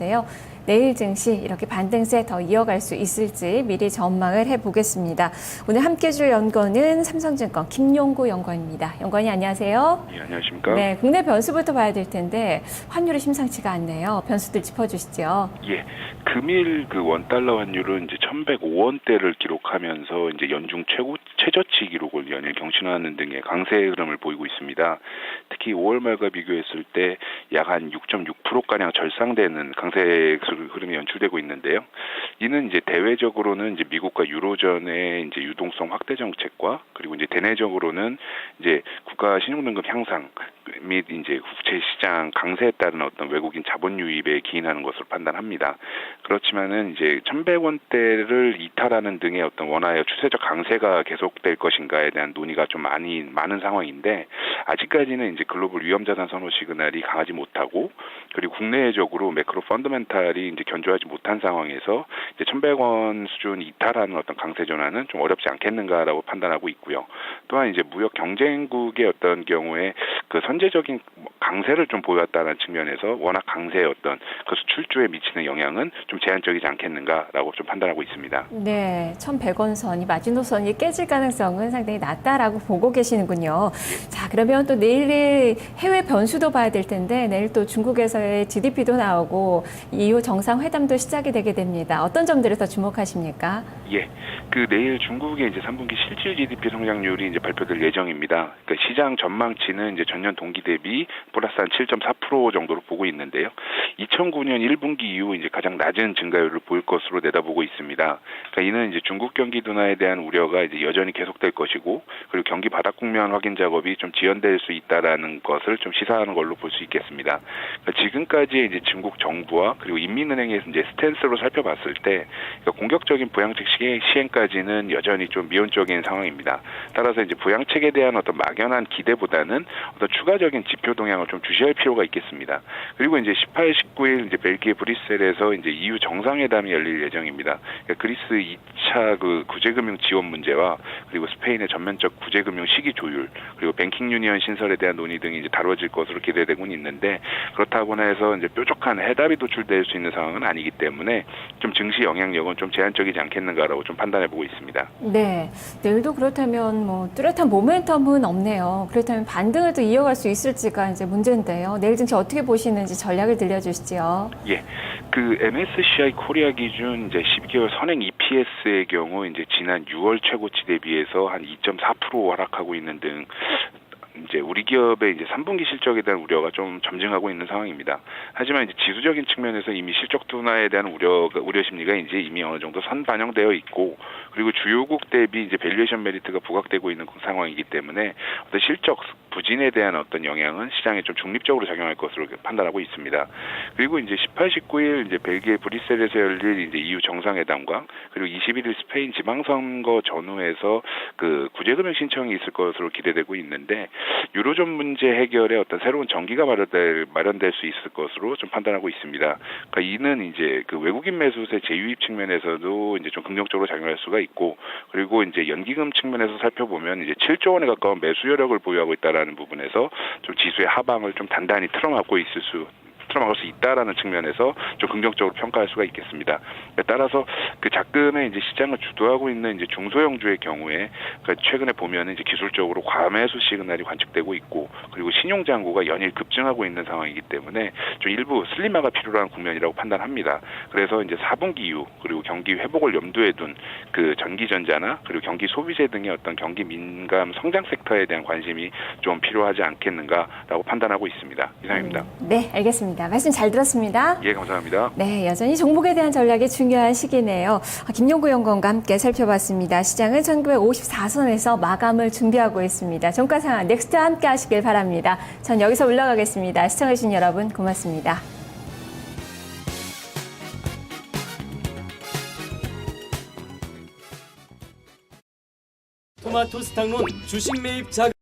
인데요. 내일 증시 이렇게 반등세 더 이어갈 수 있을지 미리 전망을 해보겠습니다. 오늘 함께 줄 연구원은 삼성증권 김용구 연구원입니다. 연구원이 안녕하세요. 예, 안녕하십니까? 네, 국내 변수부터 봐야 될 텐데 환율이 심상치가 않네요. 변수들 짚어주시죠. 예, 금일 그 원달러 환율은 이제 1,105원대를 기록하면서 이제 연중 최저치 기록을 연일 경신하는 등의 강세 흐름을 보이고 있습니다. 특히 5월 말과 비교했을 때 약 한 6.6%가량 절상되는 강세 흐름이 연출되고 있는데요. 이는 이제 대외적으로는 이제 미국과 유로존의 이제 유동성 확대 정책과 그리고 이제 대내적으로는 이제 국가 신용등급 향상 및 이제 국채 시장 강세에 따른 어떤 외국인 자본 유입에 기인하는 것으로 판단합니다. 그렇지만은 이제 1,100원대를 이탈하는 등의 어떤 원화의 추세적 강세가 계속될 것인가에 대한 논의가 좀 많은 상황인데 아직까지는 이제 글로벌 위험자산 선호 시그널이 강하지 못하고 그리고 국내적으로 매크로 펀더멘탈이 이제 견조하지 못한 상황에서 이제 1,100원 수준 이탈하는 어떤 강세 전환은 좀 어렵지 않겠는가라고 판단하고 있고요. 또한 이제 무역 경쟁국의 어떤 경우에 그 선제적인 강세를 좀 보였다는 측면에서 워낙 강세의 어떤 그 수출주에 미치는 영향은 좀 제한적이지 않겠는가라고 좀 판단하고 있습니다. 네, 1,100원 선이 마지노선이 깨질 가능성은 상당히 낮다라고 보고 계시는군요. 자, 그러면 또 내일 해외 변수도 봐야 될 텐데 내일 또 중국에서의 GDP도 나오고 EU 정상회담도 시작이 되게 됩니다. 어떤 점들을 더 주목하십니까? 예, 그 내일 중국의 이제 3분기 실질 GDP 성장률이 이제 발표될 예정입니다. 그러니까 시장 전망치는 이제 전년 동기 대비 플러스 한 7.4% 정도로 보고 있는데요. 2009년 1분기 이후 이제 가장 낮은 증가율을 보일 것으로 내다보고 있습니다. 그러니까 이는 이제 중국 경기 둔화에 대한 우려가 이제 여전히 계속될 것이고 그리고 경기 바닥 국면 확인 작업이 좀 지연될 수 있다라는 것을 좀 시사하는 걸로 볼 수 있겠습니다. 그러니까 지금까지 이제 중국 정부와 그리고 인민은행의 이제 스탠스로 살펴봤을 때 그러니까 공격적인 부양책 시행까지는 여전히 좀 미온적인 상황입니다. 따라서 이제 부양책에 대한 어떤 막연한 기대보다는 어떤 추가적인 지표 동향을 좀 주시할 필요가 있겠습니다. 그리고 이제 18, 19일 이제 벨기에 브뤼셀에서 이제 EU 정상회담이 열릴 예정입니다. 그러니까 그리스 2차 그 구제금융 지원 문제와 그리고 스페인의 전면적 구제금융 시기 조율 그리고 뱅킹 유니언 신설에 대한 논의 등이 이제 다뤄질 것으로 기대되고 있는데 그렇다고 해서 이제 뾰족한 해답이 도출될 수 있는 상황은 아니기 때문에 좀 증시 영향력은 좀 제한적이지 않겠는가라고 좀 판단해 보고 있습니다. 네, 내일도 그렇다면 뭐 뚜렷한 모멘텀은 없네요. 그렇다면 반등을 또 이어갈 수 있을지가 이제 문제인데요. 내일 증시 어떻게 보시는지 전략을 들려주시죠. 예, 그 MSCI 코리아 기준 이제 12개월 선행 EPS의 경우 이제 지난 6월 최고치 대비해서 한 2.4% 하락하고 있는 등 이제 우리 기업의 이제 3분기 실적에 대한 우려가 좀 점증하고 있는 상황입니다. 하지만 이제 지수적인 측면에서 이미 실적 둔화에 대한 우려 심리가 이제 이미 어느 정도 선반영되어 있고 그리고 주요국 대비 이제 밸류에이션 메리트가 부각되고 있는 상황이기 때문에 어떤 실적 부진에 대한 어떤 영향은 시장에 좀 중립적으로 작용할 것으로 판단하고 있습니다. 그리고 이제 18, 19일 이제 벨기에 브뤼셀에서 열릴 이제 EU 정상회담과 그리고 21일 스페인 지방선거 전후에서 그 구제금융 신청이 있을 것으로 기대되고 있는데 유로존 문제 해결에 어떤 새로운 전기가 마련될 수 있을 것으로 좀 판단하고 있습니다. 그러니까 이는 이제 그 외국인 매수세 재유입 측면에서도 이제 좀 긍정적으로 작용할 수가 있고 그리고 이제 연기금 측면에서 살펴보면 이제 7조 원에 가까운 매수 여력을 보유하고 있다라는 부분에서 좀 지수의 하방을 좀 단단히 틀어막을 수 있다라는 측면에서 좀 긍정적으로 평가할 수가 있겠습니다. 따라서 그 작금의 이제 시장을 주도하고 있는 이제 중소형주의 경우에 그러니까 최근에 보면은 이제 기술적으로 과매수 시그널이 관측되고 있고 그리고 신용 잔고가 연일 급증하고 있는 상황이기 때문에 좀 일부 슬림화가 필요한 국면이라고 판단합니다. 그래서 이제 4분기 이후 그리고 경기 회복을 염두에 둔 그 전기전자나 그리고 경기 소비재 등의 어떤 경기 민감 성장 섹터에 대한 관심이 좀 필요하지 않겠는가라고 판단하고 있습니다. 이상입니다. 네, 알겠습니다. 말씀 잘 들었습니다. 예, 감사합니다. 네, 여전히 종목에 대한 전략이 중요한 시기네요. 김용구 연구원과 함께 살펴봤습니다. 시장은 1954선에서 마감을 준비하고 있습니다. 종가 상황 넥스트와 함께 하시길 바랍니다. 전 여기서 올라가겠습니다. 시청해주신 여러분 고맙습니다. 토마토 스탕론 주식 매입 자금